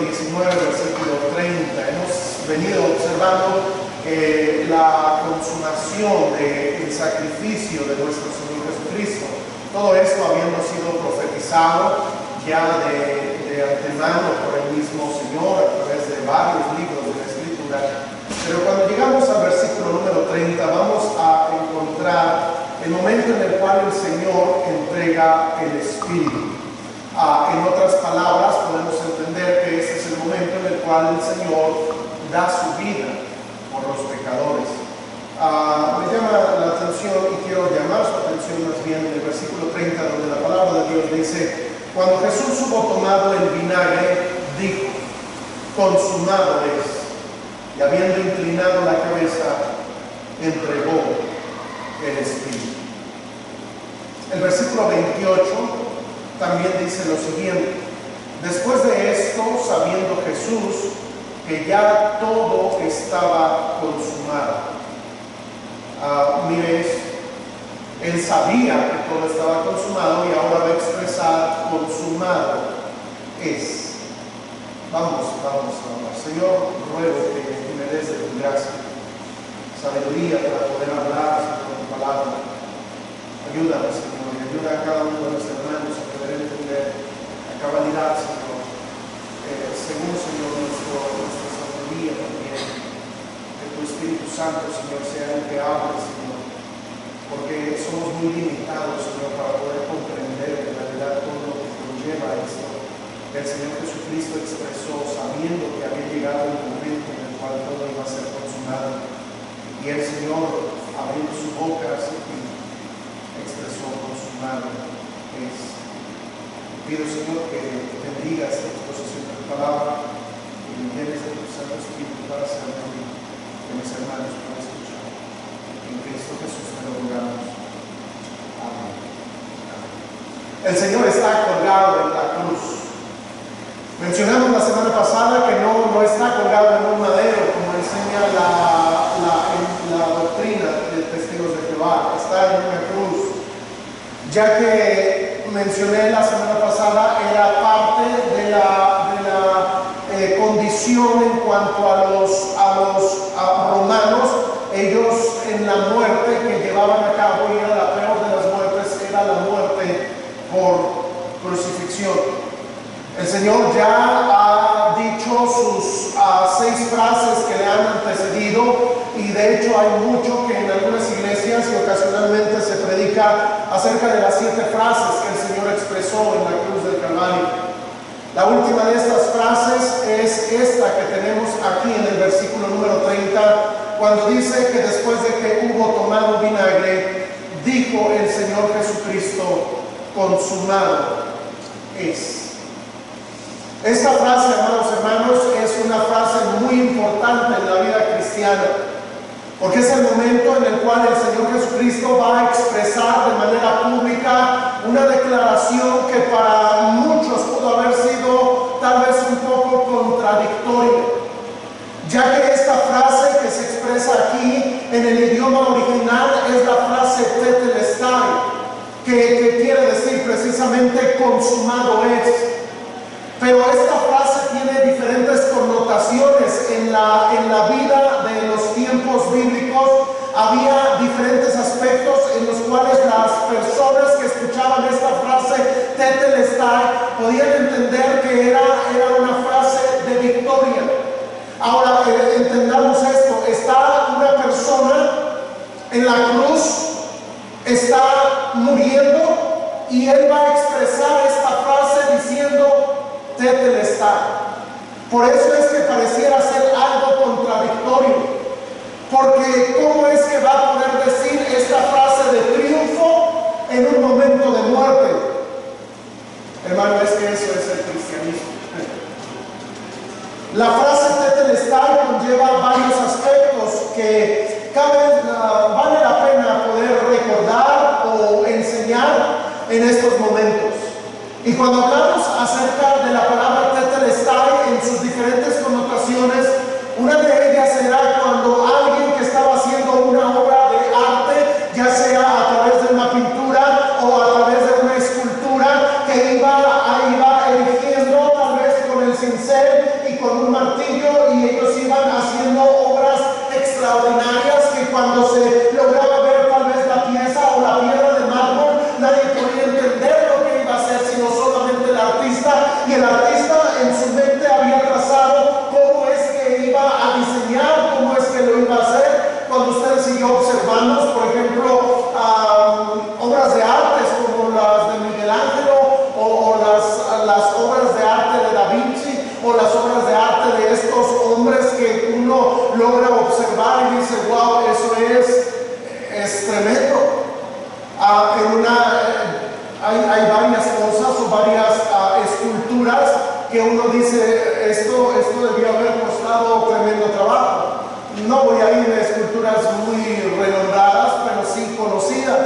19, versículo 30. Hemos venido observando la consumación del sacrificio de nuestro Señor Jesucristo. Todo esto habiendo sido profetizado ya de antemano por el mismo Señor a través de varios libros de la Escritura. Pero cuando llegamos al versículo número 30 vamos a encontrar el momento en el cual el Señor entrega el Espíritu. En otras palabras, podemos entender que ese es el momento en el cual el Señor da su vida por los pecadores. Me llama la atención y quiero llamar su atención más bien en el versículo 30, donde la palabra de Dios dice: cuando Jesús hubo tomado el vinagre, dijo: consumado es. Y habiendo inclinado la cabeza, entregó el Espíritu. El versículo 28 también dice lo siguiente: después de esto, sabiendo Jesús que ya todo estaba consumado. Mire, él sabía que todo estaba consumado y ahora va a expresar: consumado es. Vamos a orar. Señor, ruego que me des de tu gracia, sabiduría para poder hablar con tu palabra. Ayúdanos, Señor, y ayuda a cada uno de los hermanos a poder entender la cabalidad, Señor, según, Señor, nuestra sabiduría también. Que tu Espíritu Santo, Señor, sea el que hable, Señor, porque somos muy limitados, Señor, para poder comprender en realidad todo lo que conlleva esto. El Señor Jesucristo expresó sabiendo que había llegado el momento en el cual todo iba a ser consumado, y el Señor, abriendo su boca, expresó: consumado es. Pido, Señor, que bendiga esta exposición de tu palabra y me llenes de tu Santo Espíritu para servir que mis hermanos puedan escuchar. En Cristo Jesús te lo rogamos. Amén. El Señor está colgado en la cruz. Mencionamos la semana pasada que no está colgado en un madero, como enseña la doctrina de testigos de Jehová. Está en una cruz, ya que mencioné la semana pasada, era parte de la condición en cuanto a los romanos. Ellos, en la muerte que llevaban a cabo, y era la peor de las muertes, era la muerte por crucifixión. El Señor ya ha dicho sus 6 frases que le han antecedido, y de hecho hay mucho que en algunas iglesias y ocasionalmente se predica acerca de las 7 frases que el Señor expresó en la cruz del Calvario. La última de estas frases es esta que tenemos aquí en el versículo número 30, cuando dice que después de que hubo tomado vinagre, dijo el Señor Jesucristo: consumado es. Esta frase, amados hermanos, es una frase muy importante en la vida cristiana, porque es el momento en el cual el Señor Jesucristo va a expresar de manera pública una declaración que para muchos pudo haber sido tal vez un poco contradictoria, ya que esta frase que se expresa aquí en el idioma original es la frase tetelestai, que quiere decir precisamente consumado es. Pero esta frase tiene diferentes connotaciones. En la vida de los tiempos bíblicos había diferentes aspectos en los cuales las personas que escuchaban esta frase tetelestai podían entender que era una frase de victoria. Ahora, entendamos esto: está una persona en la cruz, está muriendo, y él va a expresar esta frase diciendo: tetelestai. Por eso es que pareciera ser algo contradictorio, porque ¿cómo es que va a poder decir esta frase de triunfo en un momento de muerte? Hermano, es que eso es el cristianismo. La frase tetelestai conlleva varios aspectos que vale la pena poder recordar o enseñar en estos momentos. Y cuando hablamos acerca de la palabra tetelestai en sus diferentes connotaciones, una de ellas será cuando alguien que estaba haciendo una obra de arte, ya sea a través de una pintura o a través de una escultura, que iba erigiendo tal vez con el cincel papel y con un martillo, y ellos iban haciendo obras extraordinarias que cuando se lograba ver tal vez la pieza o la piedra de mármol, nadie podía entender lo que iba a hacer, sino solamente el artista, y el artista en su mente había trazado cómo es que iba a diseñar, cómo es que lo iba a hacer. Cuando ustedes y yo observamos, por ejemplo, obras de artes como las de Miguel Ángel, o las obras de arte de Da Vinci, o las obras de arte de estos hombres que uno logra observar y dice, wow, eso es tremendo. Hay varias cosas o varias esculturas que uno dice, esto debió haber costado tremendo trabajo. No voy a ir a esculturas muy renombradas, pero sí conocidas.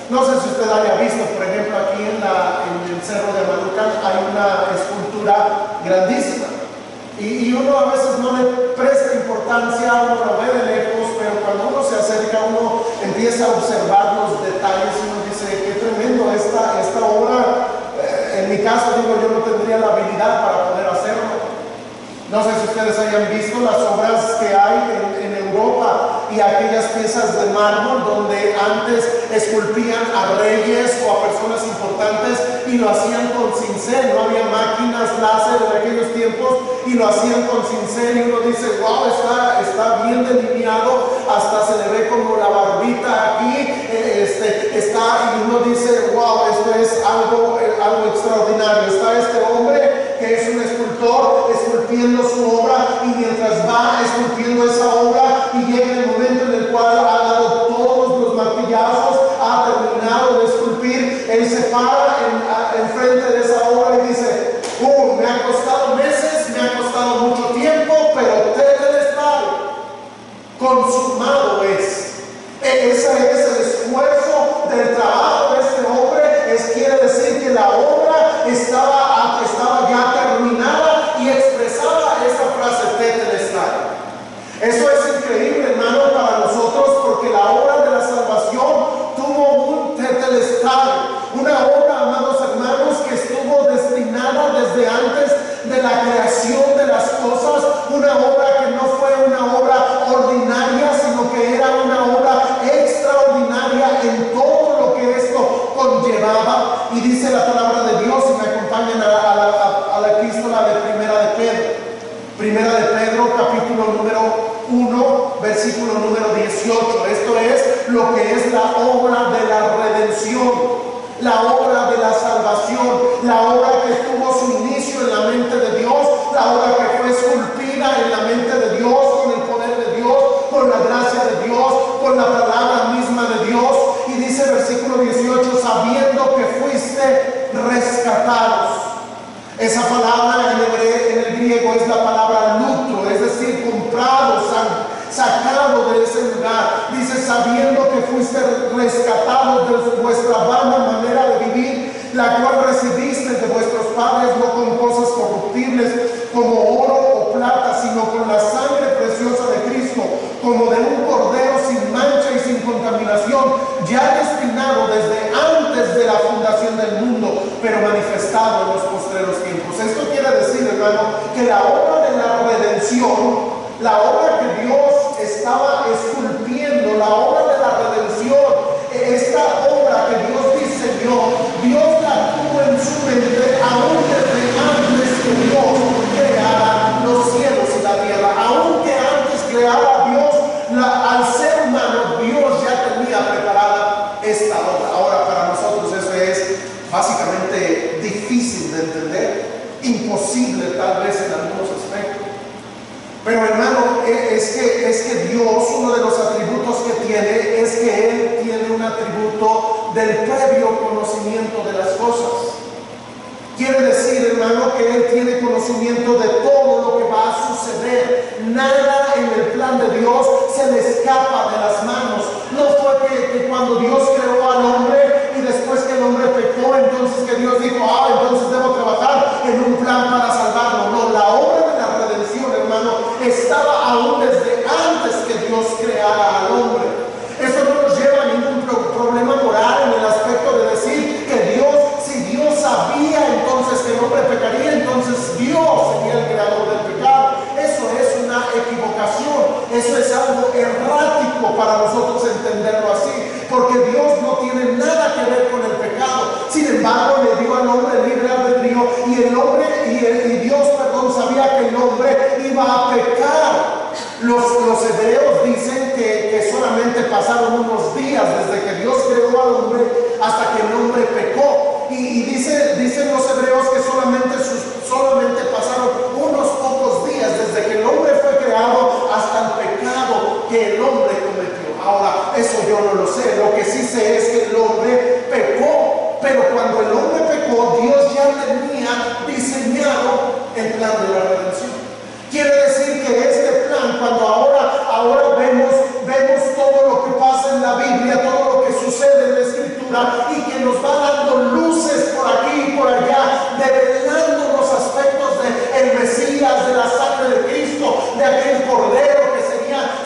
No sé si usted haya visto, por ejemplo, aquí en el Cerro de Amalucan hay una escultura grandísima. Y uno a veces no le presta importancia, uno lo ve de lejos, pero cuando uno se acerca, uno empieza a observar los detalles y uno dice, qué tremendo esta obra. En mi caso, digo, yo no tendría la habilidad para poder hacerlo. No sé si ustedes hayan visto las obras que hay en Europa y aquellas piezas de mármol donde antes esculpían a reyes o a personas importantes y lo hacían con cincel. No había máquinas láser en aquellos tiempos y lo hacían con cincel, y uno dice, wow, está bien delineado, hasta se le ve como la barbita aquí, y uno dice, wow, esto es algo extraordinario. Está este hombre que es un escultor esculpiendo su obra, y mientras va esculpiendo esa obra y llega el momento en el cual ha dado todos los martillazos, ha terminado de esculpir, él se para en frente de esa obra y dice, me ha costado meses, me ha costado mucho tiempo, pero tetelestai, consumado es. Ese es el esfuerzo del trabajo de este hombre. Quiere decir que la obra estaba ya terminada, y expresaba esa frase tetelestai. Eso es increíble, hermano, para nosotros, porque la obra de la salvación tuvo un tetelestai, una obra, amados hermanos, que estuvo destinada desde antes de la creación de las cosas, una obra que no fue una obra ordinaria, sino que era una obra extraordinaria en todo lo que esto conllevaba. Y dice la palabra de Dios, y me acompañan a la epístola de Primera de Pedro, capítulo número 1, versículo número 18. Esto es lo que es la obra de la redención, la obra de la salvación, la obra que tuvo su inicio en la mente de Dios, la obra que fue esculpida en la mente de Dios, con el poder de Dios, con la gracia de Dios, con la palabra misma de Dios. Y dice versículo 18, sabiendo que fuiste rescatados. Esa palabra en el griego es la palabra lutro, es decir, comprado, sacado de ese lugar. Dice, sabiendo que fuiste rescatados de vuestra vana manera de vivir, la cual recibiste de vuestros padres, no con cosas corruptibles como oro o plata, sino con la sangre preciosa de Cristo, como de un cordero sin mancha y sin contaminación, ya destinado desde antes de la fundación del mundo, pero manifestado en los postreros tiempos. Esto quiere decir, hermano, que la obra de la redención, la obra que Dios estaba esculpiendo, la obra de la redención, esta obra que Dios diseñó, Dios la tuvo en su mente aún desde antes que Dios creara los cielos y la tierra. Aunque antes creara Dios al ser humano, Dios ya tenía preparada esta obra. Ahora, para nosotros eso es básicamente difícil de entender, imposible tal vez en algunos aspectos. Pero hermano, es que Dios, uno de los atributos que tiene es que Él tiene un atributo del previo conocimiento de las cosas. Quiere decir, hermano, que Él tiene conocimiento de todo lo que va a suceder. Nada en el plan de Dios se le escapa de las manos. No fue que cuando Dios creó al hombre y después que el hombre pecó, entonces que Dios dijo, entonces debo trabajar en un plan para salvarlo. No, la obra de la redención, hermano, estaba aún desde antes que Dios creara al hombre. Eso no nos lleva a ningún problema moral en el aspecto de decir que si Dios sabía entonces que el hombre pecaría, entonces Dios sería el creador de que Dios creó al hombre hasta que el hombre pecó. Y dicen los hebreos que solamente pasaron unos pocos días desde que el hombre fue creado hasta el pecado que el hombre cometió. Ahora, eso yo no lo sé. Lo que sí sé es que el hombre pecó, pero cuando el hombre pecó, Dios ya tenía diseñado el plan de la redención. Quiere decir que este plan, cuando ahora vemos todo lo que pasa en la Biblia, todo lo que sucede en la Escritura, y que nos va dando luces por aquí y por allá, develando los aspectos del Mesías, de la sangre de Cristo, de aquel Cordero que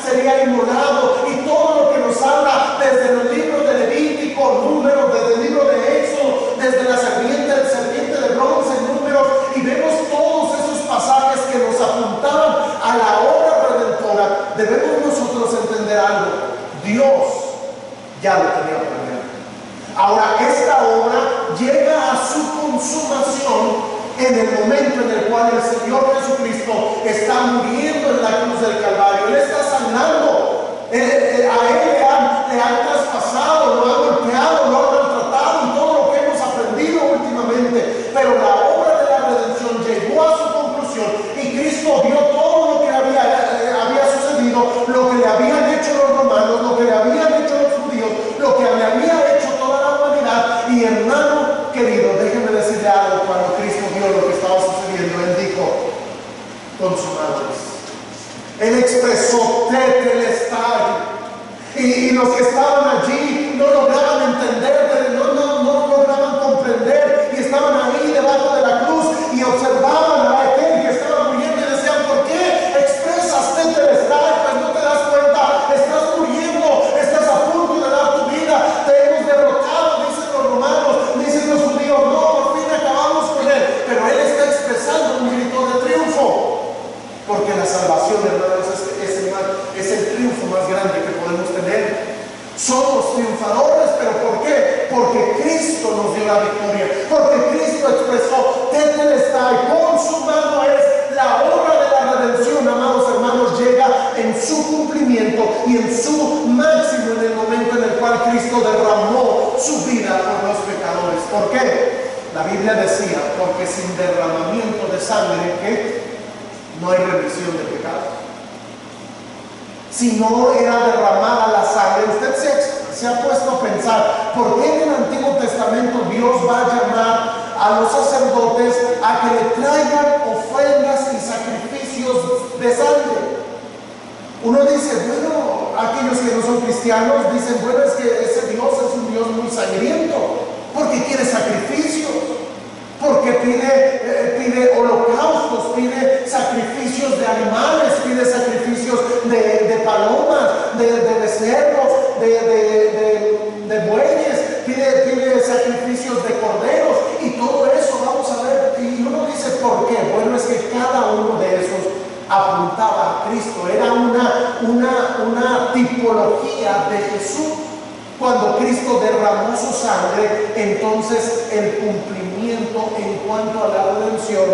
sería inmolado, y todo lo que nos habla desde el libro de Levítico, Números, desde el libro de Éxodo, desde la serpiente de bronce, Números, y vemos todos esos pasajes que nos apuntaban a la obra redentora. Debemos nosotros entender algo: Dios ya lo tenía planeado. Ahora, esta obra llega a su consumación en el momento en el cual el Señor Jesucristo está muriendo en la cruz del Calvario. Él está sanando. A Él le han traspasado, lo han golpeado, lo han maltratado, y todo lo que hemos aprendido últimamente. Pero la obra de la redención llegó a su conclusión, y Cristo vio todo lo que había sucedido, lo que le habían hecho los romanos, lo que le habían hecho los judíos, lo que le había hecho toda la humanidad. Y hermano querido, déjeme decirle algo: cuando Cristo vio lo que estaba sucediendo, Él dijo: consumado es. Él expresó tetelestai. Y los que estaban allí no lograban entender, no lograban comprender, y estaban ahí debajo de la cruz y observaban a aquel que estaba muriendo y decían: ¿por qué expresas tetelestai? Pues no te das cuenta, estás muriendo, estás a punto de dar tu vida, te hemos derrotado, dicen los romanos, dicen los judíos. No, por fin acabamos con él. Pero él está expresando un grito de triunfo, porque la salvación, hermanos, es el triunfo más grande que podemos tener. Somos triunfadores, pero ¿por qué? Porque Cristo nos dio la victoria, porque Cristo expresó: tetelestai, consumado es. La obra de la redención, amados hermanos, llega en su cumplimiento y en su máximo en el momento en el cual Cristo derramó su vida por los pecadores. ¿Por qué? La Biblia decía: porque sin derramamiento de sangre, ¿qué? No hay remisión de pecados. Si no era derramada la sangre, usted se ha puesto a pensar: ¿por qué en el Antiguo Testamento Dios va a llamar a los sacerdotes a que le traigan ofrendas y sacrificios de sangre? Uno dice: bueno, aquellos que no son cristianos dicen: bueno, es que ese Dios es un Dios muy sangriento, porque quiere sacrificios, porque pide holocaustos, pide sacrificios de animales, pide sacrificios de palomas, de becerros, de bueyes, pide sacrificios de corderos, y todo eso vamos a ver. Y uno dice: ¿por qué? Bueno, es que cada uno de esos apuntaba a Cristo, era una tipología de Jesús. Cuando Cristo derramó su sangre, entonces el cumplimiento en cuanto a la redención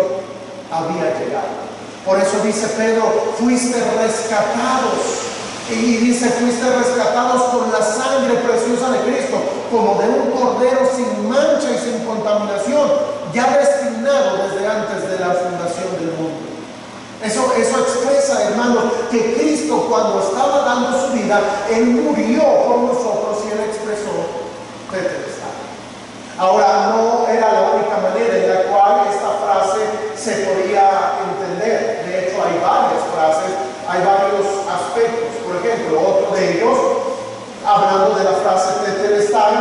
había llegado. Por eso dice Pedro: fuiste rescatados. Y dice: fuiste rescatados con la sangre preciosa de Cristo, como de un cordero sin mancha y sin contaminación, ya destinado desde antes de la fundación del mundo. Eso expresa, hermanos, que Cristo, cuando estaba dando su vida, Él murió por nosotros, y Él expresó tetelestai. Ahora, no era la única manera en la cual esta frase se podía entender. De hecho, hay varias frases, hay varios aspectos. Por ejemplo, otro de ellos, hablando de la frase tetelestai,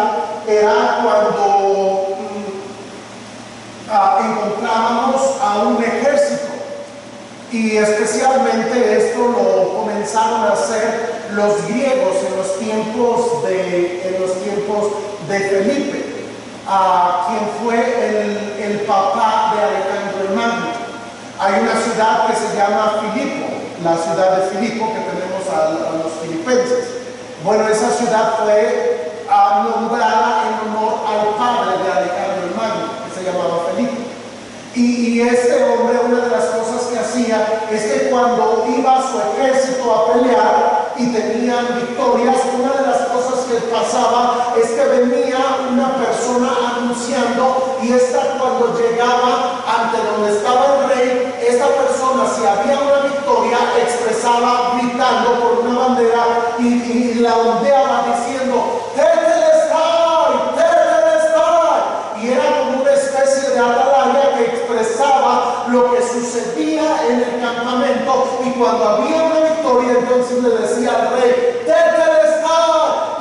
era cuando encontrábamos a un ejército. Y especialmente esto lo comenzaron a hacer los griegos en los tiempos de Felipe, quien fue el papá de Alejandro el Magno. Hay una ciudad que se llama Filipo, la ciudad de Filipo, que tenemos a los filipenses. Bueno, esa ciudad fue nombrada en honor al padre de Alejandro el Magno, que se llamaba Felipe. Y este hombre, una de las cosas que hacía es que cuando iba su ejército a pelear y tenían victorias, una de las cosas que pasaba es que venía una persona anunciando, y esta, cuando llegaba ante donde estaba el rey, esta persona, si había una victoria, expresaba gritando por una bandera y la ondeaba diciendo: Tetelestai, Tetelestai. Y era como una especie de atalaya que expresaba lo que sucedía en el campamento, y cuando había una victoria, entonces le decía al rey: Tetelestai.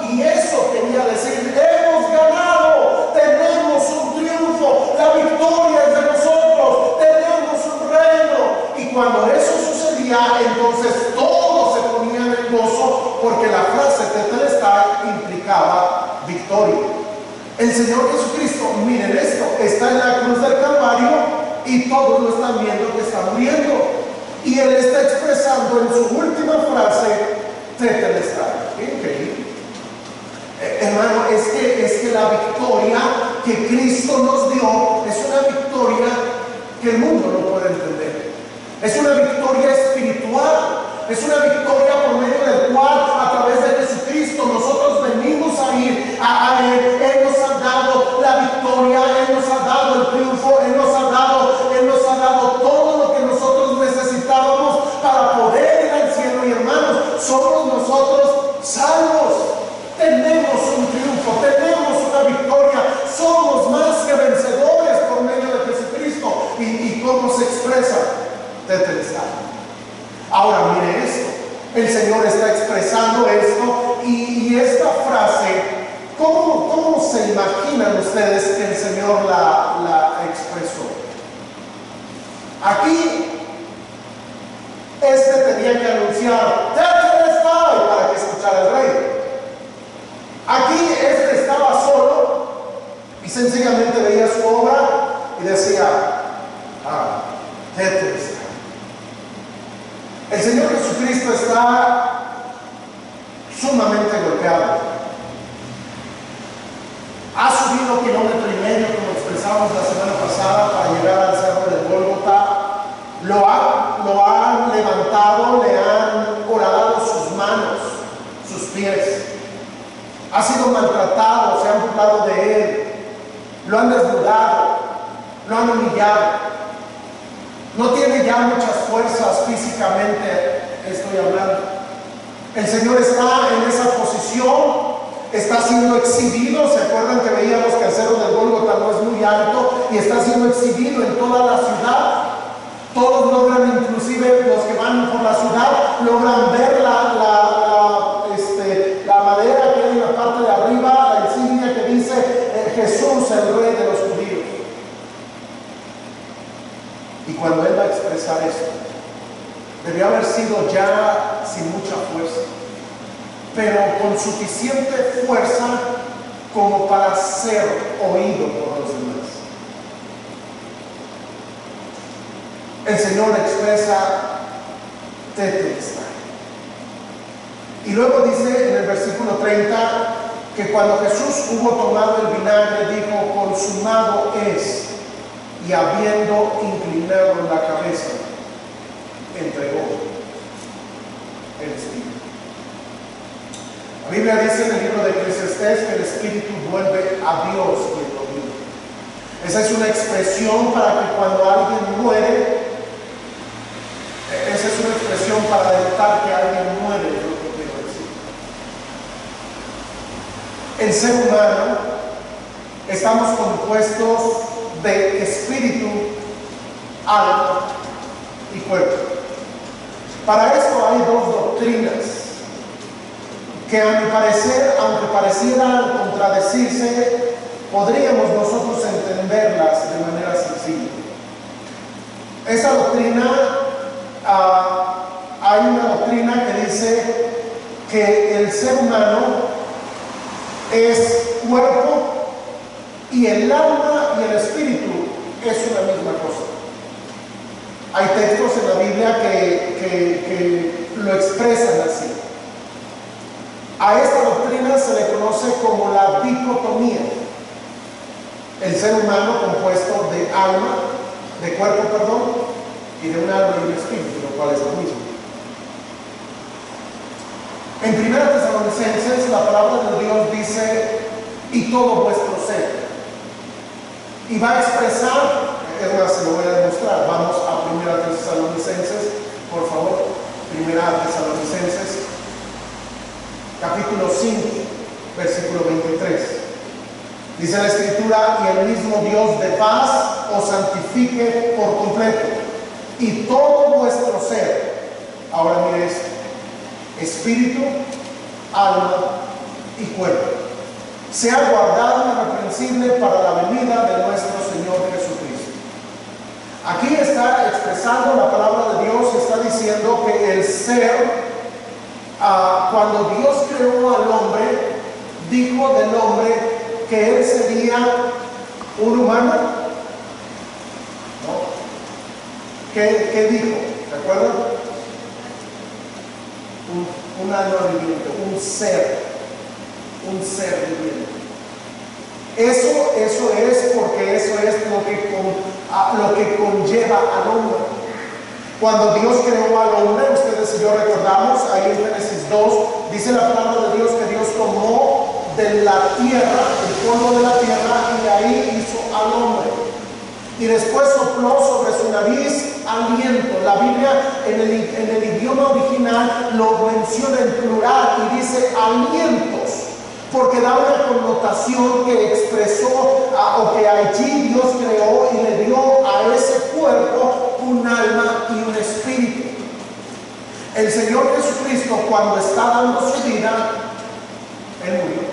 Y eso quería decir: hemos ganado, tenemos un triunfo, la victoria es de nosotros, tenemos un reino. Y cuando eso sucedía, entonces todos se ponían en gozo, porque la frase Tetelestai implicaba victoria. El Señor Jesucristo, miren esto, está en la cruz del Calvario y todos lo están viendo que está muriendo, y Él está expresando en su última frase Tetelestai. ¡Qué increíble! Hermano, es que la victoria que Cristo nos dio es una victoria que el mundo no puede entender. Es una victoria espiritual, es una victoria por medio del cual, a través de Jesucristo, nosotros venimos a ir a Él. Él nos ha dado la victoria, Él nos ha dado el triunfo, Él nos ha dado todo lo que nosotros necesitábamos para poder ir al cielo. Y hermanos, somos nosotros salvos. Tenemos un triunfo, tenemos una victoria, somos más que vencedores por medio de Jesucristo. ¿Y cómo se expresa? Tetelestai. Ahora mire esto, el Señor está expresando esto, y esta frase, ¿cómo se imaginan ustedes que el Señor la expresó? Aquí tenía que anunciar Tetelestai para que escuchara el rey. Aquí estaba solo y sencillamente veía su obra y decía: Tetelestai. El Señor Jesucristo está sumamente golpeado. Ha subido 1,5 kilómetros, como expresamos la semana pasada, para llegar al cerro del Gólgota. Lo han levantado, le han horadado sus manos, sus pies. Ha sido maltratado, se han burlado de Él, lo han desnudado, lo han humillado. No tiene ya muchas fuerzas físicamente, estoy hablando. El Señor está en esa posición, está siendo exhibido. ¿Se acuerdan que veíamos que el cerro del Gólgota no es muy alto? Y está siendo exhibido en toda la ciudad. Todos logran, inclusive los que van por la ciudad, logran ver la madera que hay en la parte de arriba, la insignia que dice Jesús, el Rey de los judíos. Y cuando Él va a expresar esto, debió haber sido ya sin mucha fuerza, pero con suficiente fuerza como para ser oído por los demás. El Señor expresa Tetelestai. Y luego dice en el versículo 30 que cuando Jesús hubo tomado el vinagre, dijo: consumado es. Y habiendo inclinado la cabeza, entregó el Espíritu. La Biblia dice en el libro de Eclesiastés que el Espíritu vuelve a Dios quien lo vive. Esa es una expresión para que cuando alguien muere, esa es una expresión para denotar que alguien muere, es lo que quiero decir. El ser humano, estamos compuestos de espíritu, alma y cuerpo. Para esto hay dos doctrinas que, a mi parecer, aunque parecieran contradecirse, podríamos nosotros entenderlas de manera sencilla. Esa doctrina, hay una doctrina que dice que el ser humano es cuerpo y el alma y el espíritu es una misma cosa. Hay textos en la Biblia que lo expresan así. A esta doctrina se le conoce como la dicotomía. El ser humano compuesto de alma, de cuerpo, perdón, y de un alma y un espíritu, lo cual es lo mismo. En 1 Tesalonicenses la palabra de Dios dice, y todo vuestro ser. Y va a expresar, es más, se lo voy a demostrar. Vamos a 1 Tesalonicenses, por favor. 1 Tesalonicenses, capítulo 5, versículo 23. Dice la Escritura, y el mismo Dios de paz os santifique por completo, y todo vuestro ser, ahora mire esto, espíritu, alma y cuerpo, sea guardado irreprensible para la venida de nuestro Señor Jesucristo. Aquí está expresando la palabra de Dios, está diciendo que el ser, cuando Dios creó al hombre, dijo del hombre que él sería un humano. ¿No? ¿Qué dijo? ¿Recuerdan? Un alma viviente, un ser viviente. Eso es porque eso es lo que conlleva al hombre. Cuando Dios creó al hombre, ustedes y yo recordamos, ahí en Génesis 2, dice la palabra de Dios que Dios tomó de la tierra, el polvo de la tierra, y de ahí hizo al hombre. Y después sopló sobre su nariz aliento. La Biblia en el idioma original lo menciona en plural y dice alientos, porque da una connotación que expresó o que allí Dios creó y le dio a ese cuerpo un alma y un espíritu. El Señor Jesucristo, cuando está dando su vida, Él murió.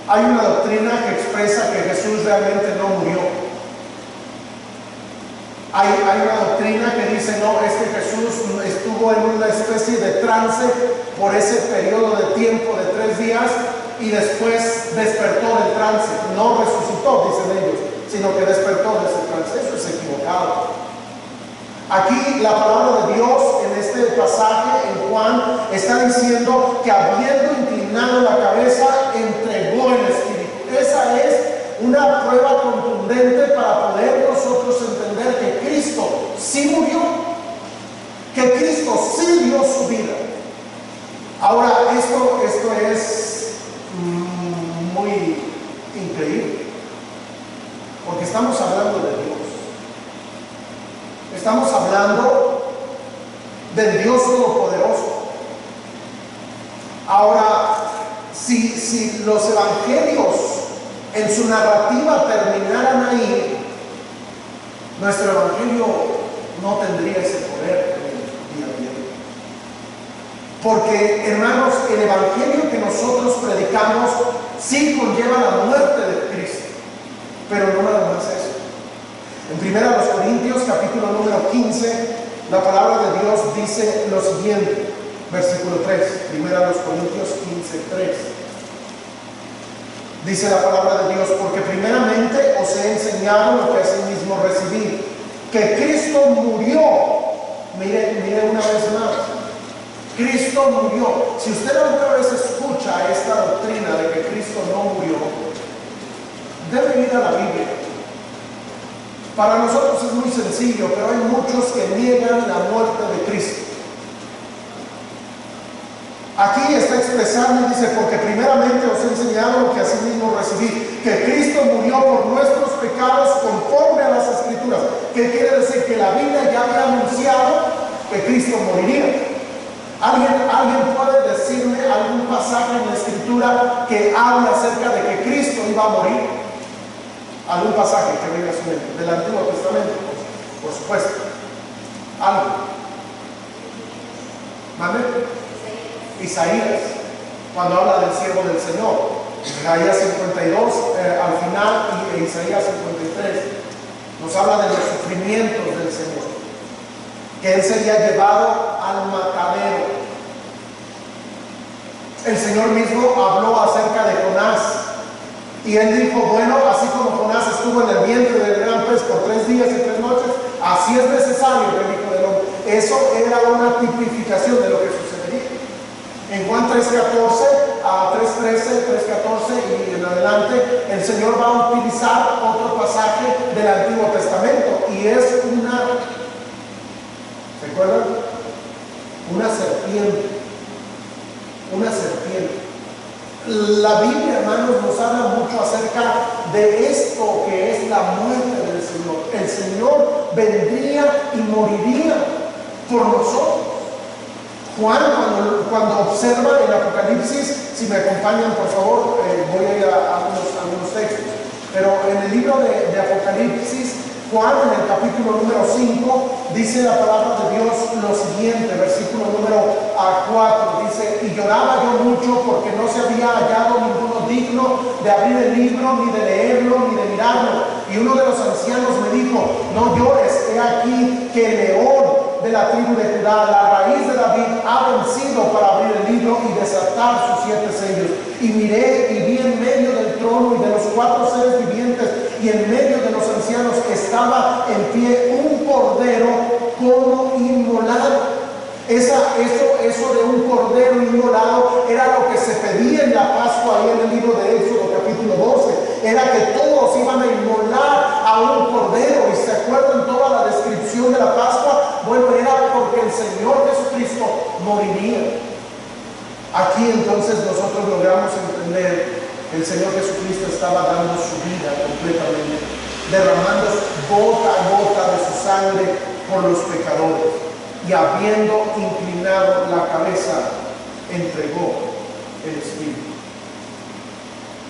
Hay una doctrina que expresa que Jesús realmente no murió. Hay una doctrina que dice, no, es que Jesús estuvo en una especie de trance por ese periodo de tiempo de 3 días y después despertó del trance. No resucitó, dicen ellos, sino que despertó de ese trance. Eso es equivocado. Aquí la palabra de Dios en este pasaje en Juan está diciendo que habiendo inclinado la cabeza entregó el espíritu. Esa es una prueba contundente para poder nosotros entender que Cristo sí murió, que Cristo sí dio su vida. Ahora esto es muy increíble, porque estamos hablando de Dios. Estamos hablando del Dios Todopoderoso. Ahora, si los evangelios en su narrativa terminaran ahí, nuestro evangelio no tendría ese poder en el día de hoy. Porque, hermanos, el evangelio que nosotros predicamos sí conlleva la muerte de Cristo, pero no nada más eso. En 1 Corintios, capítulo número 15, la palabra de Dios dice lo siguiente, versículo 3, 1 Corintios 15, 3. Dice la palabra de Dios, porque primeramente os he enseñado lo que asimismo recibí, que Cristo murió. Mire una vez más, Cristo murió. Si usted alguna vez escucha esta doctrina de que Cristo no murió, debe ir a la Biblia. Para nosotros es muy sencillo, pero hay muchos que niegan la muerte de Cristo. Aquí está expresando y dice, porque primeramente os he enseñado lo que asimismo recibí, que Cristo murió por nuestros pecados conforme a las Escrituras. ¿Qué quiere decir? Que la Biblia ya había anunciado que Cristo moriría. ¿Alguien puede decirme algún pasaje en la Escritura que habla acerca de que Cristo iba a morir? Algún pasaje que venga a su mente, del Antiguo Testamento, por supuesto. Algo. ¿Vale? Isaías, cuando habla del siervo del Señor. Isaías 52 al final y Isaías 53 nos habla de los sufrimientos del Señor, que Él sería llevado al matadero. El Señor mismo habló acerca de Jonás. Y Él dijo, bueno, así como Jonás estuvo en el vientre del gran pez por 3 días y 3 noches, así es necesario que el Hijo del Hombre. Eso era una tipificación de lo que sucedería. En Juan 3:14 a 3:13, 3:14 y en adelante, el Señor va a utilizar otro pasaje del Antiguo Testamento. Y es una, ¿se acuerdan? una serpiente. Una serpiente. La Biblia, hermanos, nos habla mucho acerca de esto que es la muerte del Señor. El Señor vendría y moriría por nosotros. Juan, cuando observa el Apocalipsis, si me acompañan por favor, voy a ir a algunos textos, pero en el libro de Apocalipsis, Juan en el capítulo número 5 dice la palabra de Dios lo siguiente, versículo número 4, dice: y lloraba yo mucho porque no se había hallado ninguno digno de abrir el libro, ni de leerlo, ni de mirarlo. Y uno de los ancianos me dijo: no llores, he aquí que el león de la tribu de Judá, la raíz de David, ha vencido para abrir el libro y desatar sus 7 sellos. Y miré y vi en medio del trono y de los 4 seres vivientes y en medio de los ancianos estaba en pie un cordero como inmolado. Eso de un cordero inmolado era lo que se pedía en la Pascua, ahí en el libro de Éxodo capítulo 12, era que todos iban a inmolar a un cordero. Y se acuerdan toda la descripción de la Pascua, bueno, era porque el Señor Jesucristo moriría. Aquí entonces nosotros logramos entender que el Señor Jesucristo estaba dando su vida completamente, derramando gota a gota de su sangre por los pecadores. Y habiendo inclinado la cabeza, entregó el Espíritu.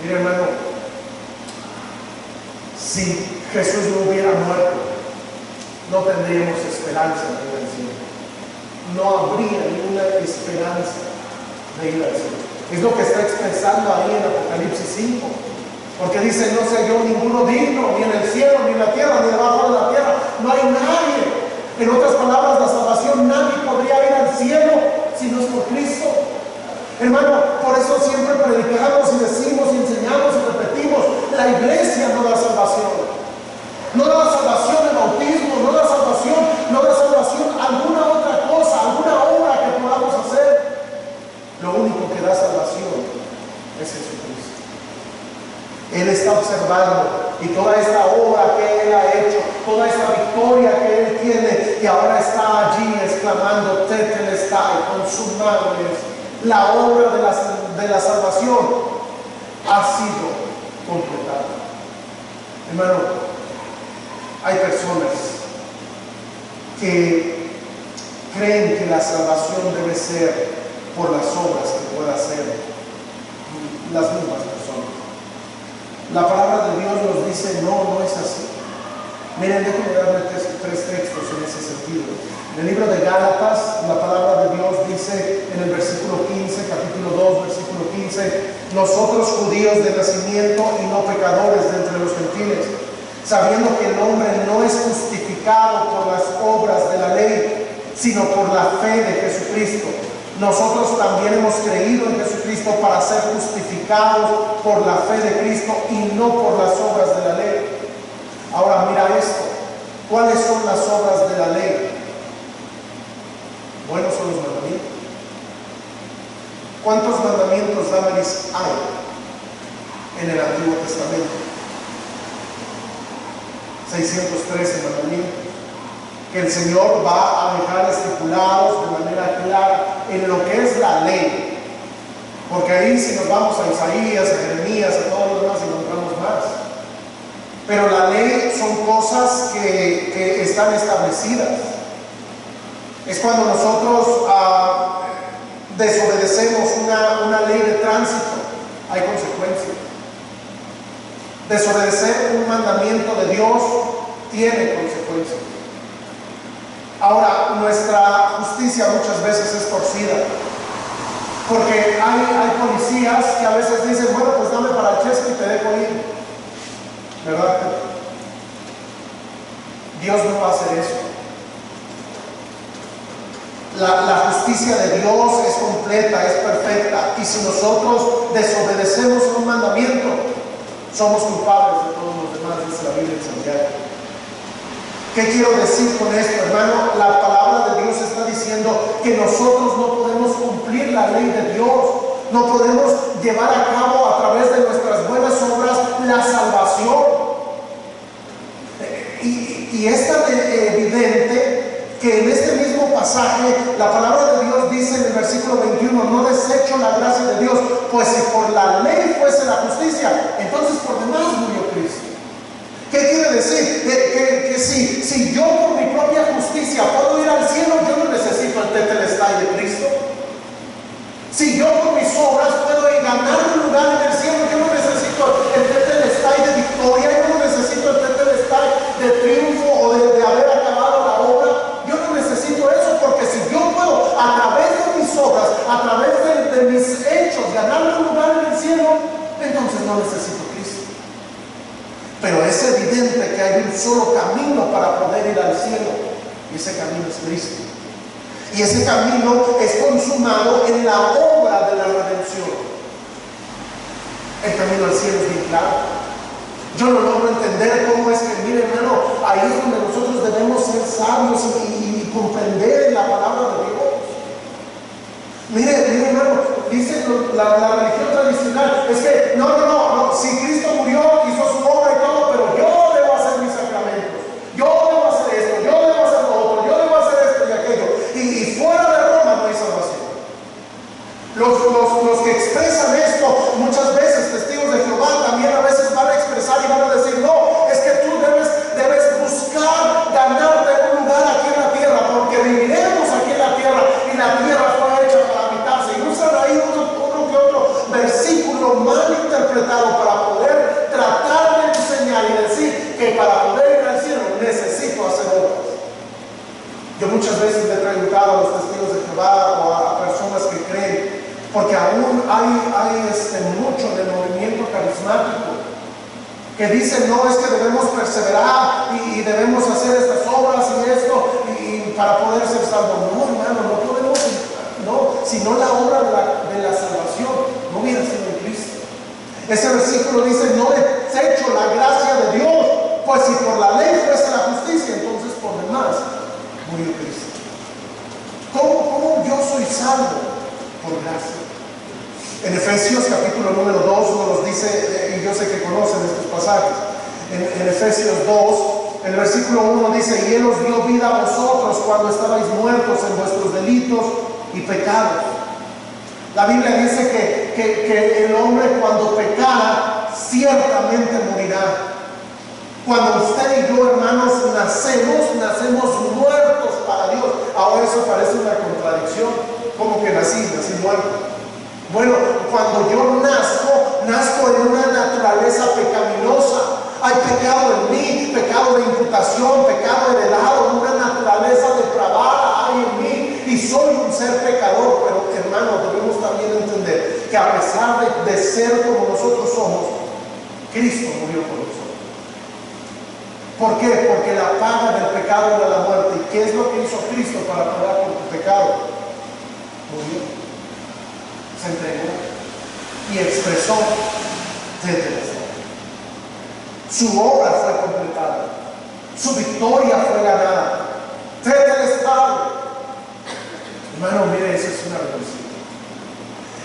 Mire, hermano, si Jesús no hubiera muerto, no tendríamos esperanza de ir al cielo. No habría ninguna esperanza de ir al cielo. Es lo que está expresando ahí en Apocalipsis 5. Porque dice: no sé yo ninguno digno, ni en el cielo, ni en la tierra, ni debajo de la tierra. No hay nadie. En otras palabras, la salvación, nadie podría ir al cielo si no es por Cristo. Hermano, por eso siempre predicamos y decimos y enseñamos y repetimos: la iglesia no da salvación. No da salvación el bautismo, no da salvación alguna otra cosa, alguna obra que podamos hacer. Lo único que da salvación es Jesucristo. Él está observando, y toda esta obra que Él ha hecho, toda esta victoria que Él tiene, y ahora está allí exclamando: Tetelestai, consumado es. La obra de la salvación ha sido completada. Hermano, hay personas que creen que la salvación debe ser por las obras que pueda hacer las mismas personas. La palabra de Dios nos dice: no es así. Miren, déjenme darle tres textos en ese sentido. En el libro de Gálatas, la palabra de Dios dice en el versículo 15, capítulo 2, versículo 15: nosotros judíos de nacimiento y no pecadores de entre los gentiles, sabiendo que el hombre no es justificado por las obras de la ley, sino por la fe de Jesucristo. Nosotros también hemos creído en Jesucristo para ser justificados por la fe de Cristo y no por las obras de la ley. Ahora mira esto: ¿cuáles son las obras de la ley? Bueno, son los mandamientos. ¿Cuántos mandamientos hay en el Antiguo Testamento? 613 mandamientos, que el Señor va a dejar estipulados de manera clara en lo que es la ley. Porque ahí, si nos vamos a Isaías, a Jeremías, a todos los demás, encontramos más. Pero la ley son cosas que están establecidas. Es cuando nosotros desobedecemos una ley de tránsito, hay consecuencias. Desobedecer un mandamiento de Dios tiene consecuencias. Ahora, nuestra justicia muchas veces es torcida, porque hay policías que a veces dicen: bueno, pues dame para el chesco y te dejo ir, ¿verdad? Dios no va a hacer eso. La justicia de Dios es completa, es perfecta, y si nosotros desobedecemos un mandamiento, somos culpables de todos los demás, dice la Biblia en Santiago. ¿Qué quiero decir con esto, hermano? La palabra de Dios está diciendo que nosotros no podemos cumplir la ley de Dios, no podemos llevar a cabo a través de nuestras buenas obras la salvación. Y es tan evidente que en este mismo pasaje la palabra de Dios hecho la gracia de Dios, pues si por la ley fuese la justicia, entonces por demás murió Cristo. ¿Qué quiere decir? Que si yo por mi propia justicia puedo ir al cielo, yo no necesito el tetelestai de Cristo. Si yo por mis obras puedo ir ganar un lugar en el cielo, yo no necesito el tetelestai de victoria, yo no necesito el tetelestai de triunfo o de haber acabado la obra. Yo no necesito eso, porque si yo puedo a través de mis obras, a través de mis hechos, ganar un lugar en el cielo, entonces no necesito Cristo. Pero es evidente que hay un solo camino para poder ir al cielo, y ese camino es Cristo. Y ese camino es consumado en la obra de la redención. El camino al cielo es bien claro. Yo no logro entender cómo es que, mire hermano, ahí es donde nosotros debemos ser sabios y comprender la palabra de Dios. Mire hermano, dice la religión tradicional, es que no, si Cristo murió, hizo su obra y todo, pero yo debo hacer mis sacramentos, yo debo hacer esto, yo debo hacer lo otro, yo debo hacer esto y aquello, y fuera de Roma no hay salvación. Los que expresan esto, muchas veces testigos de Jehová, también a veces van a expresar y van a decir, no, es que tú debes buscar ganarte un lugar aquí en la tierra, porque viviremos aquí en la tierra, y la tierra fue hecha para habitarse. Y usan ahí uno que otro versículo mal interpretado para poder tratar de enseñar y decir que para poder ir al cielo necesito hacer obras. Yo muchas veces le he preguntado a los testigos de Jehová o a personas que creen, porque aún hay mucho del movimiento carismático que dicen, no, es que debemos perseverar y debemos hacer estas obras y esto y para poder ser salvos. No, hermano, no podemos, no, sino la obra de la salvación no hubiera sido en Cristo. Ese versículo dice, no desecho la gracia de Dios, pues si por la ley fuese la justicia, entonces por demás murió Cristo. ¿Cómo yo soy salvo? Por gracia. En Efesios capítulo número 2 nos dice, y yo sé que conocen estos pasajes, en Efesios 2, el versículo 1 dice, y Él os dio vida a vosotros cuando estabais muertos en vuestros delitos y pecados. La Biblia dice que el hombre cuando pecara, ciertamente morirá. Cuando usted y yo, hermanos, nacemos muertos para Dios. Ahora eso parece una contradicción. ¿Cómo que nací muerto? Bueno, cuando yo nazco en una naturaleza pecaminosa. Hay pecado en mí, pecado de imputación, pecado heredado, una naturaleza depravada hay en mí y soy un ser pecador. Pero hermano, debemos también entender que a pesar de ser como nosotros somos, Cristo murió por nosotros. ¿Por qué? Porque la paga del pecado era la muerte. ¿Y qué es lo que hizo Cristo para pagar por tu pecado? Murió, se entregó y expresó desde su obra fue completada, su victoria fue ganada. Tetelestai. Hermano, mire, eso es una revolución.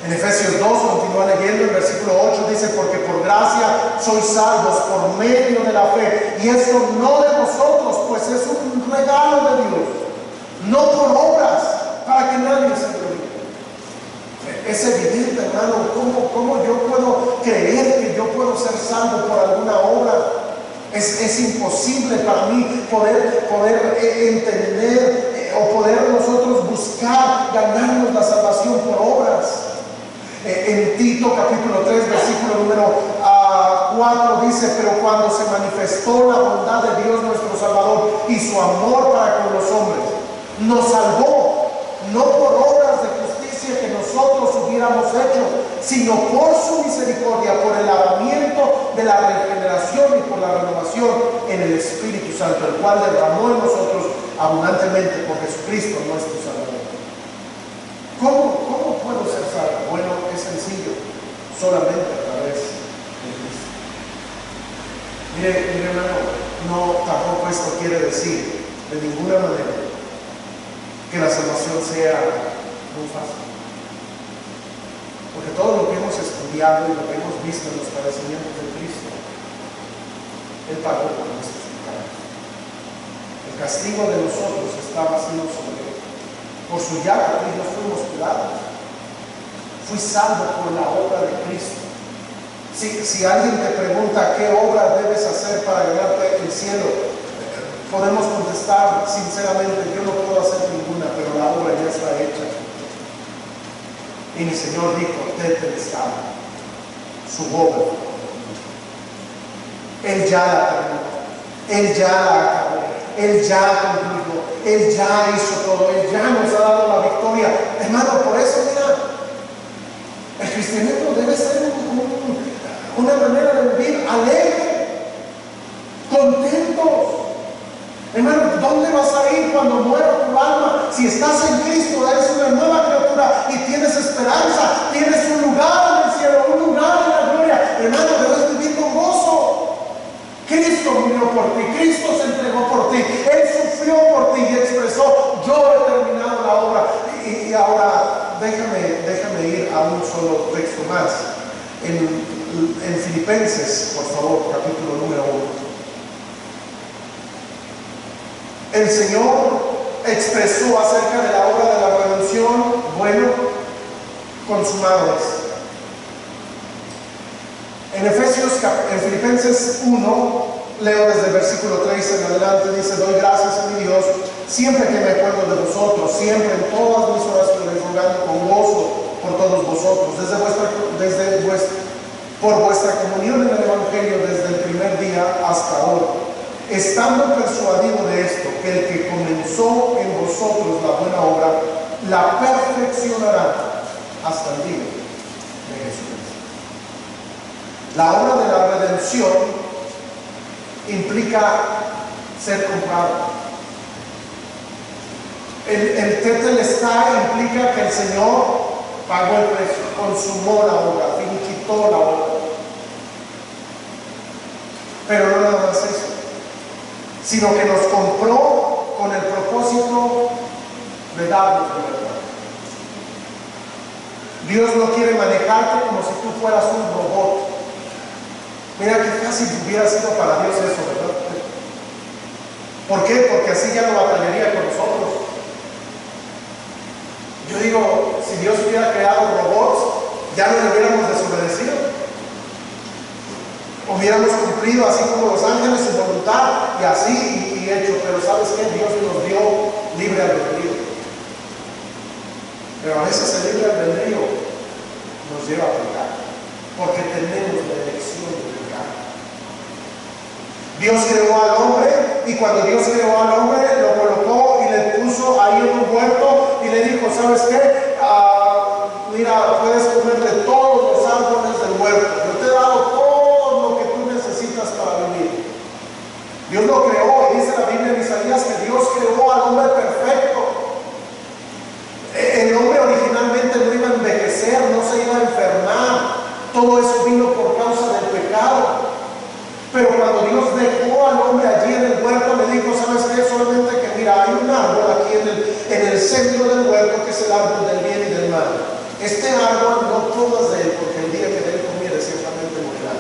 En Efesios 2, continúa leyendo, el versículo 8 dice, porque por gracia sois salvos por medio de la fe, y esto no de vosotros, pues es un regalo de Dios, no por obras, para que nadie se gloríe. Es evidente, hermano, ¿cómo yo puedo creer que yo puedo ser salvo por alguna obra? Es imposible para mí poder entender o poder nosotros buscar ganarnos la salvación por obras. En Tito capítulo 3 versículo número 4 dice, pero cuando se manifestó la bondad de Dios nuestro Salvador y su amor para con los hombres, nos salvó no por obras de justicia que nosotros hubiéramos hecho, sino por su misericordia, por el lavamiento de la regeneración y por la renovación en el Espíritu Santo, el cual derramó en nosotros abundantemente por Jesucristo nuestro Salvador. ¿Cómo puedo ser salvo? Bueno, es sencillo, solamente a través de Cristo. Mire hermano, no, tampoco esto quiere decir de ninguna manera que la salvación sea muy fácil. Porque todo lo que hemos estudiado y lo que hemos visto en los padecimientos de Cristo, Él pagó por nuestros pecados. El castigo de nosotros estaba siendo sobre Él. Por su llaga nos fuimos curados. Fui salvo por la obra de Cristo. Si alguien te pregunta qué obra debes hacer para ganarte el cielo, podemos contestar sinceramente, yo no puedo hacer ninguna, pero la obra ya está hecha. Y mi Señor dijo, tetelestai, su obra. Él ya la terminó, Él ya la acabó, Él ya concluyó, Él ya hizo todo, Él ya nos ha dado la victoria. Hermano, por eso mira, el cristianismo debe ser una manera de vivir alegre, contentos. Hermano, ¿dónde vas a ir cuando muera tu alma? Si estás en Cristo, eres una nueva criatura y tienes esperanza, tienes un lugar en el cielo, un lugar en la gloria. Hermano, debes vivir con gozo. Cristo murió por ti, Cristo se entregó por ti, Él sufrió por ti y expresó, yo he terminado la obra. Y ahora déjame ir a un solo texto más. En Filipenses, por favor, capítulo número 1. El Señor expresó acerca de la obra de la redención, bueno, consumado es. En Filipenses 1, leo desde el versículo 3 en adelante, dice, doy gracias a mi Dios siempre que me acuerdo de vosotros, siempre en todas mis oraciones, rogando con gozo por todos vosotros, por vuestra comunión en el Evangelio desde el primer día hasta ahora, estando persuadido de esto, que el que comenzó en vosotros la buena obra, la perfeccionará hasta el día de Jesucristo. La obra de la redención implica ser comprado. El tetelestai implica que el Señor pagó el precio, consumó la obra, finiquitó la obra. Pero no nada más eso, sino que nos compró con el propósito de darnos libertad. Dios no quiere manejarte como si tú fueras un robot. Mira qué fácil hubiera sido para Dios eso, ¿verdad? ¿Por qué? Porque así ya no batallaría con nosotros. Yo digo, si Dios hubiera creado robots, ya no le hubiéramos desobedecido. Hubiéramos cumplido así como los ángeles su voluntad y así y hecho. Pero ¿sabes qué? Dios nos dio libre albedrío. Pero a veces el libre albedrío nos lleva a pecar, porque tenemos la elección de pecar. Dios creó al hombre, y cuando Dios creó al hombre, lo colocó y le puso ahí en un huerto y le dijo, ¿sabes qué? Mira, puedes comer de todos los árboles del huerto. Yo te he dado todo lo que tú necesitas para vivir. Dios lo creó, y dice la Biblia en Isaías que Dios creó al hombre perfecto. El hombre originalmente no iba a envejecer, no se iba a enfermar. Todo eso vino por causa del pecado. Pero cuando Dios dejó al hombre allí en el huerto, le dijo, ¿sabes qué? Solamente que mira, hay un árbol aquí en el centro del huerto, que es el árbol del bien y del mal. Este árbol no comas de él, porque el día que de él comieres ciertamente morirás.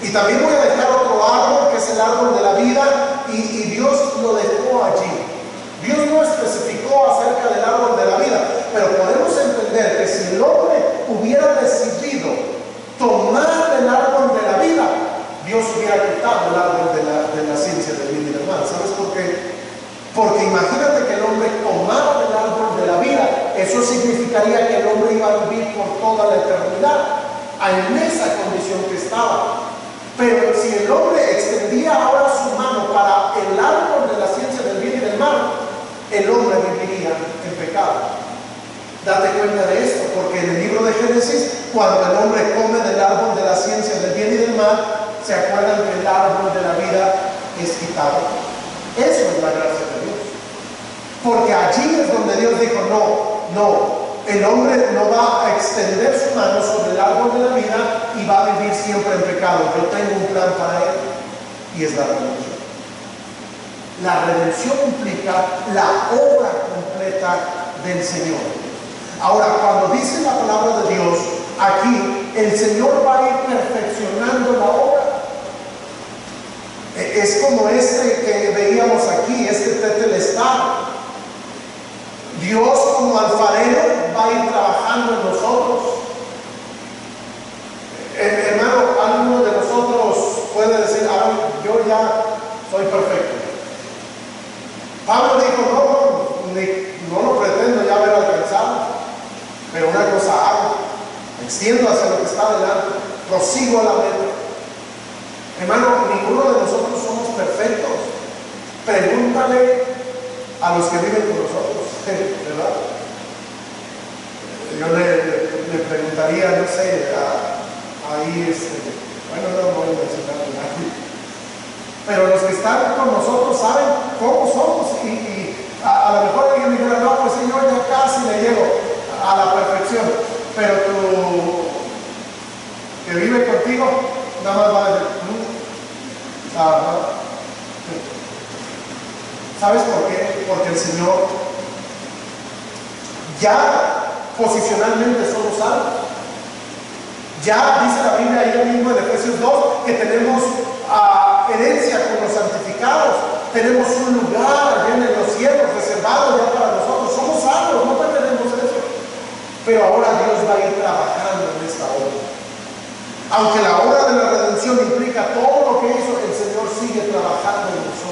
Y también voy a dejar otro árbol, que es el árbol de la vida, y Dios lo dejó allí. Dios no especificó acerca del árbol de la vida, pero podemos entender que si el hombre hubiera decidido tomar el árbol de la vida, Dios hubiera quitado el árbol de la ciencia del bien y del mal. ¿Sabes por qué? Porque imagínate que el hombre tomara el árbol de la vida. Eso significaría que el hombre iba a vivir por toda la eternidad en esa condición que estaba. Pero si el hombre extendía ahora su mano para el árbol de la ciencia del bien y del mal, el hombre viviría en pecado. Date cuenta de esto, porque en el libro de Génesis, cuando el hombre come del árbol de la ciencia del bien y del mal, se acuerdan que el árbol de la vida es quitado. Eso es la gracia de Dios. Porque allí es donde Dios dijo, no, el hombre no va a extender su mano sobre el árbol de la vida y va a vivir siempre en pecado. Yo tengo un plan para él, y es la redención. La redención implica la obra completa del Señor. Ahora, cuando dice la palabra de Dios, aquí el Señor va a ir perfeccionando la obra. Es como este que veíamos aquí, este tetelestai. Dios como alfarero va a ir trabajando en nosotros. extiendo hacia lo que está adelante, prosigo a la meta. Hermano, ninguno de nosotros somos perfectos. Pregúntale a los que viven con nosotros, ¿verdad? Yo le preguntaría, no sé, ahí, bueno, no voy a mencionar a nadie, pero los que están con nosotros saben cómo somos y a lo mejor alguien dijera, no, pues sí, yo ya casi le llego a la perfección, pero tú que vive contigo, nada más va a decir, no. ¿Sabes por qué? Porque el Señor ya posicionalmente somos salvos. Ya dice la Biblia ahí mismo en Efesios 2 que tenemos herencia con los santificados. Tenemos un lugar allá en los cielos reservado ya para nosotros. Somos salvos, no perdemos eso. Pero ahora Dios va a ir trabajando en esta obra. Aunque la obra de la redención implica todo lo que hizo, el Señor sigue trabajando en nosotros.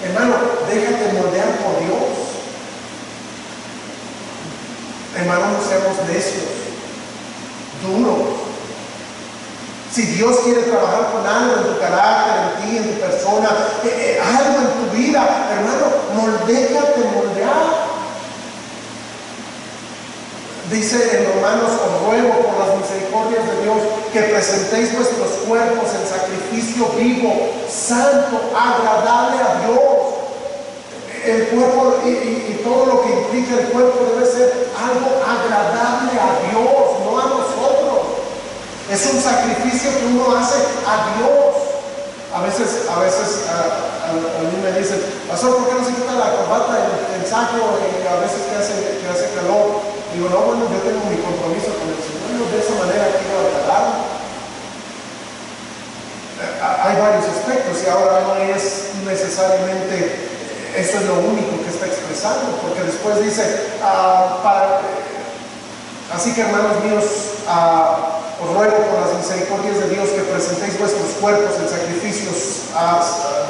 Hermano, déjate moldear por Dios. Hermano, no seamos necios, duros. Si Dios quiere trabajar con algo en tu carácter, en ti, en tu persona, algo en tu vida, hermano, déjate moldear. Dice en Romanos, os ruego por las misericordias de Dios que presentéis vuestros cuerpos en sacrificio vivo, santo, agradable a Dios. El cuerpo y todo lo que implica el cuerpo debe ser algo agradable a Dios, no a nosotros. Es un sacrificio que uno hace a Dios. A veces a mí me dicen, pastor, ¿por qué no se quita la corbata, el saco, y a veces que hace calor? Digo, no, bueno, yo tengo mi compromiso con el Señor, de esa manera quiero agradarme. Hay varios aspectos y ahora no es necesariamente eso es lo único que está expresando, porque después dice, así que hermanos míos, os ruego por las misericordias de Dios que presentéis vuestros cuerpos en sacrificios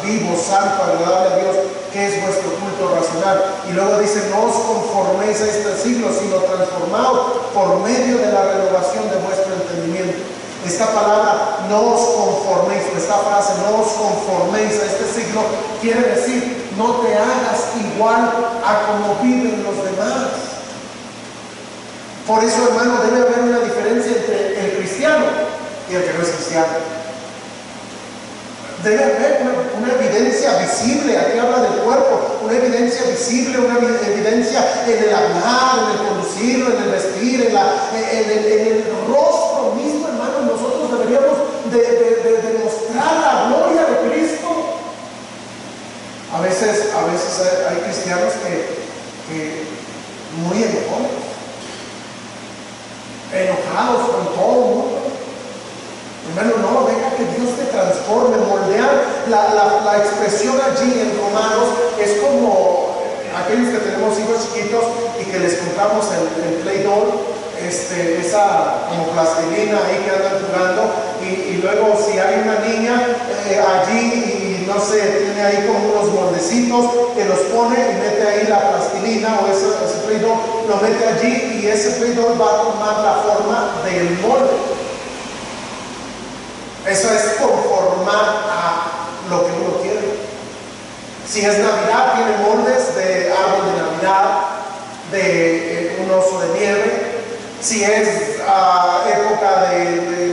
vivos, santo, agradable a Dios, que es vuestro culto racional. Y luego dice, no os conforméis a este siglo, sino transformaos por medio de la renovación de vuestro entendimiento. Esta palabra, no os conforméis, esta frase, no os conforméis a este siglo, quiere decir, no te hagas igual a como viven los demás. Por eso, hermano, debe haber una diferencia entre el cristiano y el que no es cristiano. Debe haber una evidencia visible, aquí habla del cuerpo, una evidencia visible, una evidencia en el hablar, en el conducir, en el vestir, en el rostro mismo, hermano. Nosotros deberíamos de mostrar la gloria de Cristo. A veces hay cristianos que muy enojados con todo el mundo. Hermano, no, deja que Dios te transforme, moldear. La expresión allí en Romanos es como aquellos que tenemos hijos chiquitos y que les compramos el Play-Doh, esa como plastilina ahí que andan jugando, y luego si hay una niña allí y no sé, tiene ahí como unos moldecitos que los pone y mete ahí la plastilina o ese Play-Doh, lo mete allí y ese Play-Doh va a tomar la forma del molde. Eso es conformar a lo que uno quiere. Si es Navidad, tiene moldes de árbol de Navidad, de un oso de nieve. Si es época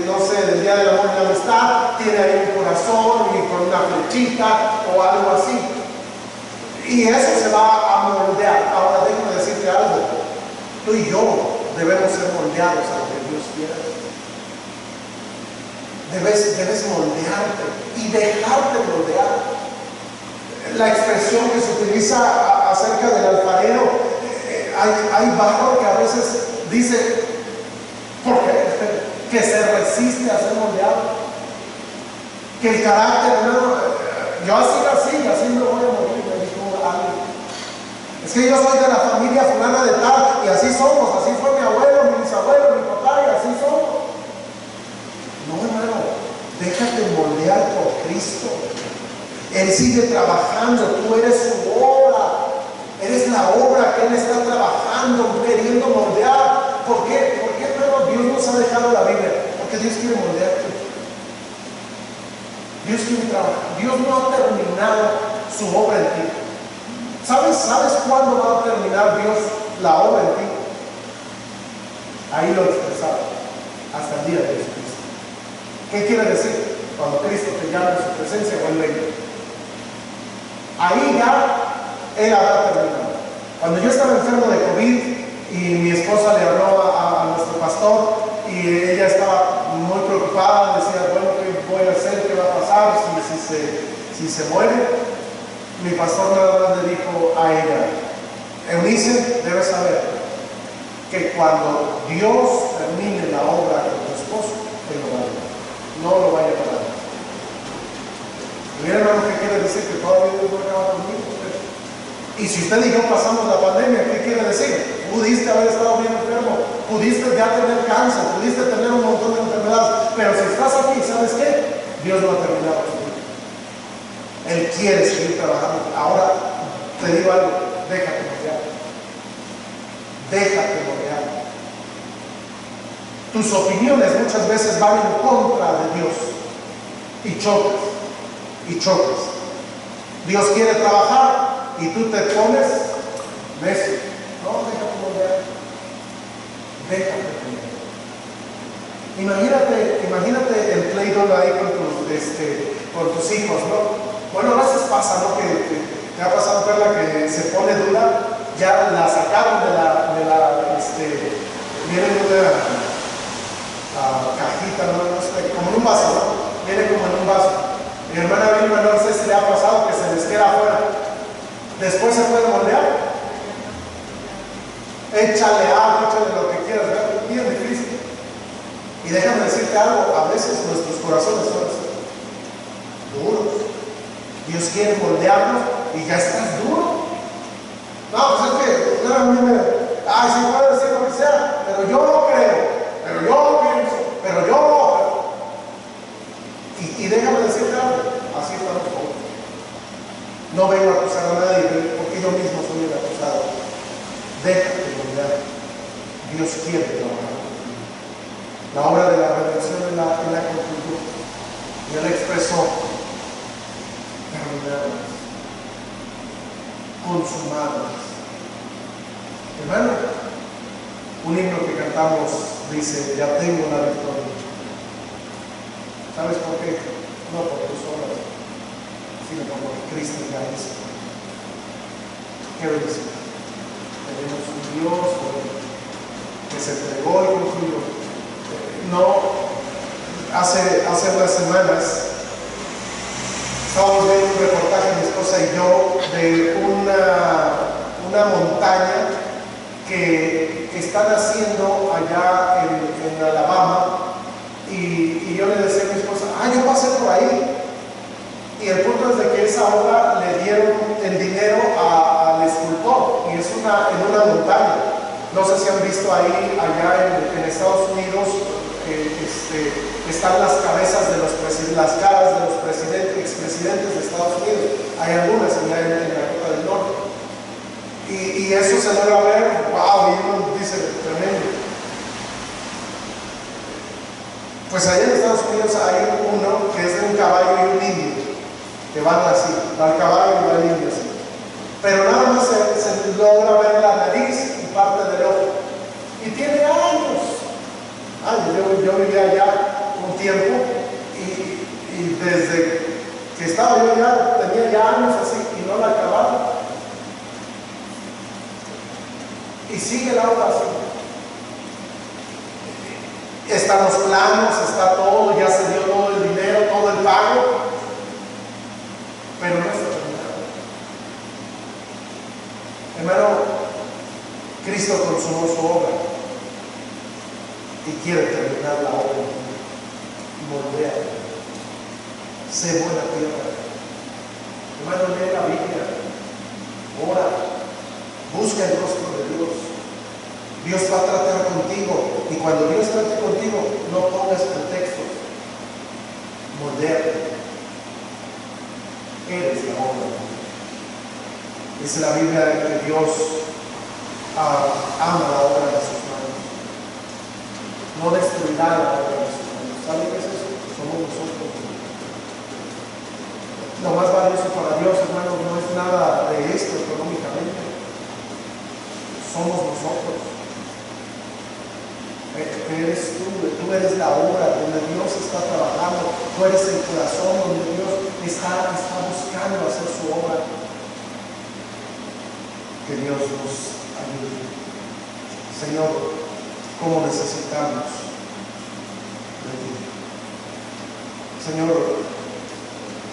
no sé, del Día del Amor y la Amistad, tiene ahí un corazón y con una flechita o algo así. Y eso se va a moldear. Ahora déjame decirte algo. Tú y yo debemos ser moldeados a lo que Dios quiere. Debes moldearte y dejarte moldear. La expresión que se utiliza acerca del alfarero, hay barro que a veces dice, ¿por qué? Que se resiste a ser moldeado. Que el carácter, yo así me voy a morir, me dijo alguien. Es que yo soy de la familia fulana de tal, y así somos, así fue mi abuelo, mi bisabuelo, mi papá, y así somos. No, hermano, déjate moldear por Cristo. Él sigue trabajando, tú eres su obra, eres la obra que Él está trabajando, queriendo moldear. ¿Por qué? Porque, hermano, Dios quiere moldearte. Dios quiere trabajar. Dios no ha terminado su obra en ti. ¿Sabes cuándo va a terminar Dios la obra en ti? Ahí lo expresaba, hasta el día de Jesucristo. ¿Qué quiere decir? Cuando Cristo te llama en su presencia o en ley. Ahí ya Él habrá terminado. Cuando yo estaba enfermo de COVID y mi esposa le habló a nuestro pastor y ella estaba muy preocupada, decía, bueno, ¿qué voy a hacer? ¿Qué va a pasar si se muere? Mi pastor nada más le dijo a ella, Eunice, debes saber que cuando Dios termine la obra con tu esposo, Él lo va a llevar. No lo vaya a parar. Mira, hermano, ¿qué quiere decir? Que todavía Dios no acaba conmigo. Y si usted y yo pasamos la pandemia, ¿qué quiere decir? Pudiste haber estado bien enfermo, pudiste ya tener cáncer, pudiste tener un montón de enfermedades, pero si estás aquí, ¿sabes qué? Dios no ha terminado contigo. Él quiere seguir trabajando. Ahora te digo algo, déjate moldear. Déjate moldear. Tus opiniones muchas veces van en contra de Dios y chocas. Dios quiere trabajar y tú te pones necio. No, déjate moldear. Déjate moldear. Imagínate el play doh ahí con tus hijos, ¿no? Bueno, a veces pasa, ¿no? Que te ha pasado verla que se pone dura, ya la sacaron viene en una cajita, no sé, como en un vaso, ¿no? Viene como en un vaso. Mi hermana Vilma, no sé si le ha pasado que se les queda afuera. Después se puede moldear. Échale agua, échale lo que quieras, ¿verdad? Bien difícil. Y déjame decirte algo, a veces nuestros corazones son así, duros. Dios quiere moldearnos y ya estás duro. No, pues es que, sí puede decir lo que sea, pero yo no creo, pero yo no pienso, pero yo no. Y déjame decirte algo, así estamos todos. No vengo a acusar a nadie, porque yo mismo soy el acusado. Déjate moldear. Dios quiere trabajar. La obra de la redención en la concluyó. Y Él expresó, terminadas, consumadas. Hermano, un himno que cantamos dice, ya tengo la victoria. ¿Sabes por qué? No por tus obras, sino por lo que Cristo ya hizo. ¿Qué bendición? Tenemos un Dios que se entregó y concluyó. Hace unas semanas estábamos viendo un reportaje, mi esposa y yo, de una montaña que están haciendo allá en Alabama, y yo le decía a mi esposa, yo pasé por ahí, y el punto es de que esa obra le dieron el dinero al escultor, y es en una montaña. No sé si han visto ahí, allá en Estados Unidos, están las cabezas de las caras de los expresidentes de Estados Unidos. Hay algunas allá en la Costa del Norte. Y eso se logra ver, wow, y uno dice, tremendo. Pues allá en Estados Unidos hay uno que es de un caballo y un indio, que van así, va el caballo y va el indio así. Pero nada más se logra ver la nariz y parte del ojo. Y tiene años. Yo vivía allá un tiempo y desde que estaba yo allá, tenía ya años así y no la acababa. Y sigue la obra así. Están los planos, está todo, ya se dio todo el dinero, todo el pago, pero no está terminado. Hermano, Cristo consumó su obra y quiere terminar la obra. Moldea. Sé buena tierra. Hermano, lee la Biblia, ora, busca el rostro de Dios. Dios va a tratar contigo, y cuando Dios trate contigo, no pongas pretextos. Moldea. Eres la obra. Dice la Biblia que Dios ama la obra de sus manos. No destruirá la obra de sus manos. ¿Saben qué es eso? Somos nosotros. Lo más valioso para Dios, hermanos, no es nada de esto económicamente. Somos nosotros. Eres tú eres la obra donde Dios está trabajando, tú eres el corazón donde Dios está buscando hacer su obra. Que Dios nos ayude. Señor, ¿cómo necesitamos de ti? Señor,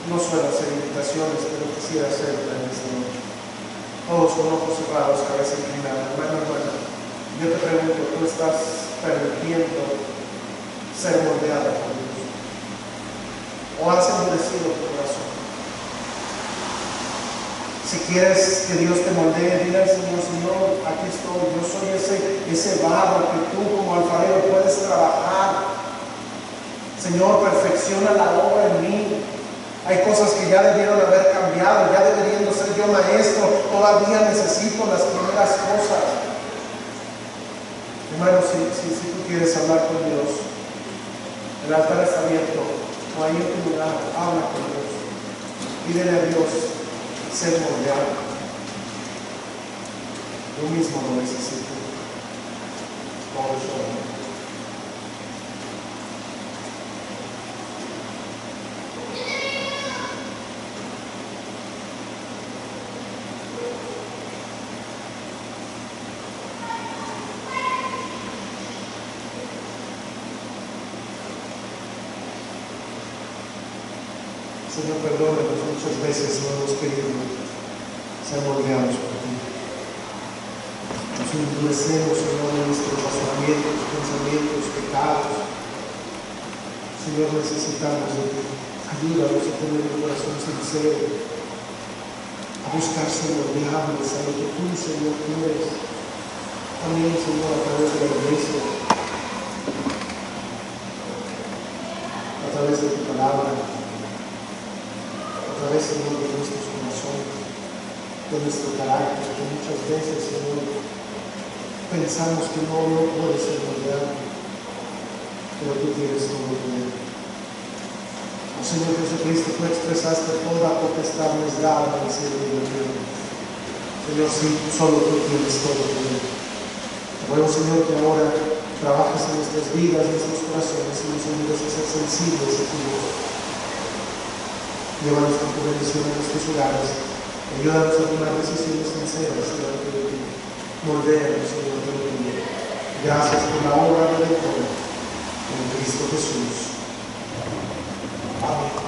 no suelo hacer invitaciones, pero quisiera hacerla en esta noche. Todos con ojos cerrados, cabeza inclinada. Hermano, yo te pregunto, ¿tú estás permitiendo ser moldeado por Dios? ¿O has endurecido tu corazón? Si quieres que Dios te moldee, dile al Señor, Señor, aquí estoy, yo soy ese barro que tú como alfarero puedes trabajar. Señor, perfecciona la obra en mí. Hay cosas que ya debieron haber cambiado, ya deberían ser yo maestro, todavía necesito las primeras cosas. Hermano, si tú quieres hablar con Dios, el altar está abierto, o ahí en tu lugar, habla con Dios. Pídele a Dios ser moldeado. Yo mismo lo necesito. Por eso. Señor, perdónanos, muchas veces no hemos querido ser moldeados por ti. Nos endurecemos, Señor, en nuestros razonamientos, pensamientos, pecados. Señor, necesitamos de ti. Ayúdanos a tener un corazón sincero, a buscar ser moldeables a lo que tú, Señor, quieres. También, Señor, a través de la iglesia, a través de tu palabra, a través, Señor, de nuestros corazones, de nuestro carácter, que muchas veces, Señor, pensamos que no puede ser moldeado, pero tú tienes todo el poder. Oh, Señor Jesucristo, tú expresaste toda potestad nos dada en el cielo y en la tierra. Señor, sí, solo tú tienes todo el poder. Te ruego, Señor, que ahora trabajes en nuestras vidas, en nuestros corazones y nos ayudes a ser sensibles a tu voz. Llévanos con tu bendición a nuestros hogares. Ayúdanos a tomar decisiones sinceras delante de ti. Moldéanos, Señor, de ti. Gracias por la obra del todo en Cristo Jesús. Amén.